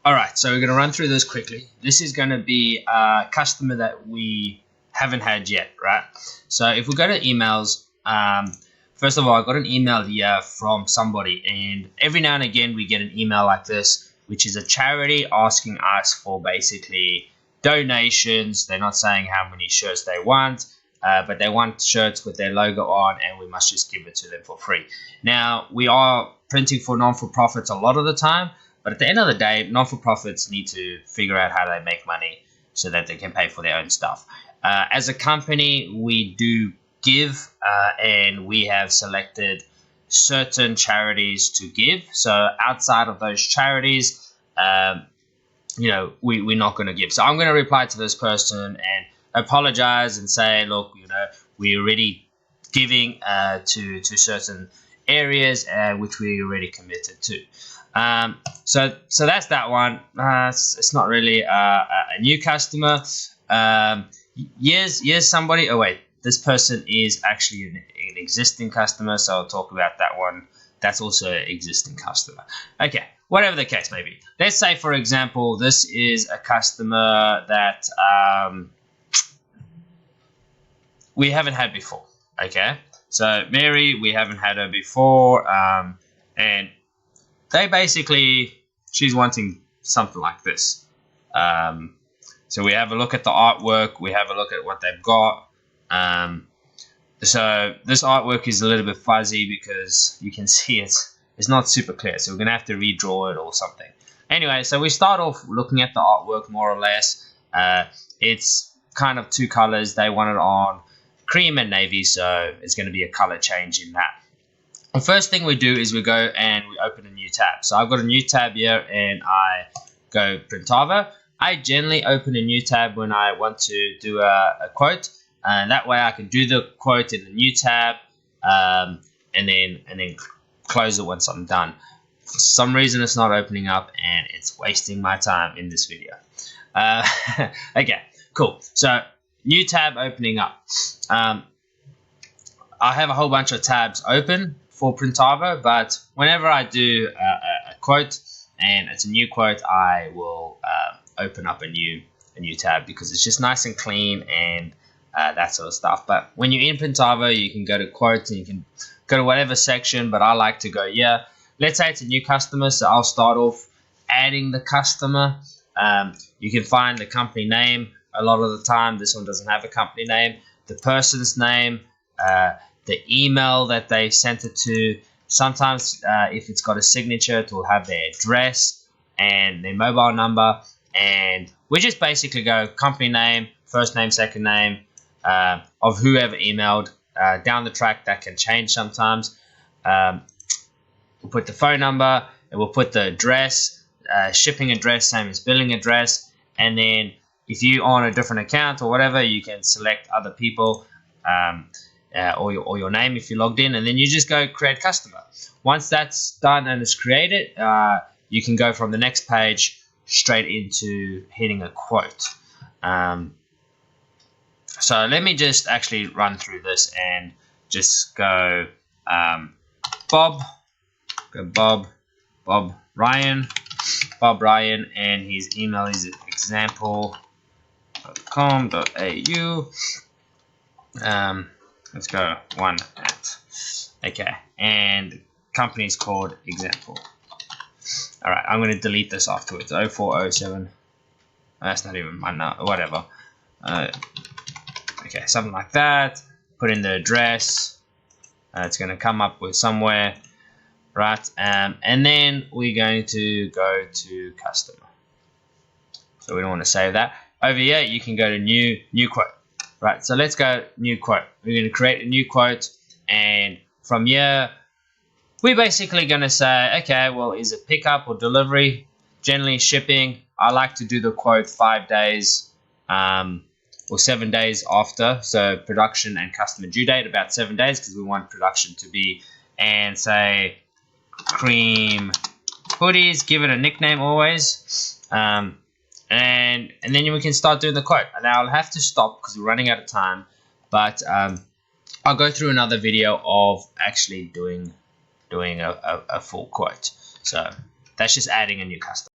Alright, so we're going to run through this quickly. This is going to be a customer that we haven't had yet, right? So if we go to emails, first of all, I got an email here from somebody, and every now and again we get an email like this, which is a charity asking us for basically donations. They're not saying how many shirts they want, but they want shirts with their logo on, and we must just give it to them for free. Now, we are printing for non-for-profits a lot of the time, but at the end of the day, non-for-profits need to figure out how they make money so that they can pay for their own stuff. As a company, we do give, and we have selected certain charities to give. So outside of those charities, we're not going to give. So I'm going to reply to this person and apologize and say, look, we're already giving to certain areas which we already committed to. So that's that one. It's not really a new customer. Here's somebody. Oh wait, this person is actually an existing customer, so I'll talk about that one. That's also an existing customer. Okay, whatever the case may be. Let's say, for example, this is a customer that we haven't had before. Okay, so Mary, we haven't had her before, and she's wanting something like this. So we have a look at the artwork, we have a look at what they've got. So this artwork is a little bit fuzzy because you can see it's not super clear. So we're going to have to redraw it or something. Anyway, so we start off looking at the artwork more or less. It's kind of two colors. They want it on cream and navy, so it's going to be a color change in that. The first thing we do is we go and we open a new tab. So I've got a new tab here and I go Printavo. I generally open a new tab when I want to do a quote, and that way I can do the quote in the new tab and then close it once I'm done. For some reason it's not opening up and it's wasting my time in this video. Okay, cool. So new tab opening up. I have a whole bunch of tabs open for Printavo, but whenever I do a quote and it's a new quote, I will open up a new tab because it's just nice and clean and that sort of stuff. But when you're in Printavo, you can go to quotes and you can go to whatever section, but I like to go here. Let's say it's a new customer, so I'll start off adding the customer. You can find the company name. A lot of the time this one doesn't have a company name, the person's name, the email that they sent it to. Sometimes if it's got a signature, it will have their address and their mobile number, and we just basically go company name, first name, second name of whoever emailed. Down the track that can change sometimes. We'll put the phone number and we'll put the address, shipping address, same as billing address, and then if you're on a different account or whatever, you can select other people or your name if you logged in, and then you just go create customer. Once that's done and it's created, you can go from the next page straight into hitting a quote. So let me just actually run through this and just go Bob Ryan, and his email is example.com.au. Let's go one at. Okay, and company is called Example. All right, I'm going to delete this afterwards. 0407. That's not even my number. Whatever. Okay, something like that. Put in the address. It's going to come up with somewhere, right? And then we're going to go to customer. So we don't want to save that. Over here, you can go to new quote, right? So let's go new quote. We're going to create a new quote, and from here, we're basically going to say, okay, well, is it pickup or delivery? Generally shipping. I like to do the quote 5 days or 7 days after. So production and customer due date, about 7 days, because we want production to be, and say cream hoodies, give it a nickname always. And then we can start doing the quote. Now I'll have to stop because we're running out of time, but I'll go through another video of actually doing a full quote. So that's just adding a new customer.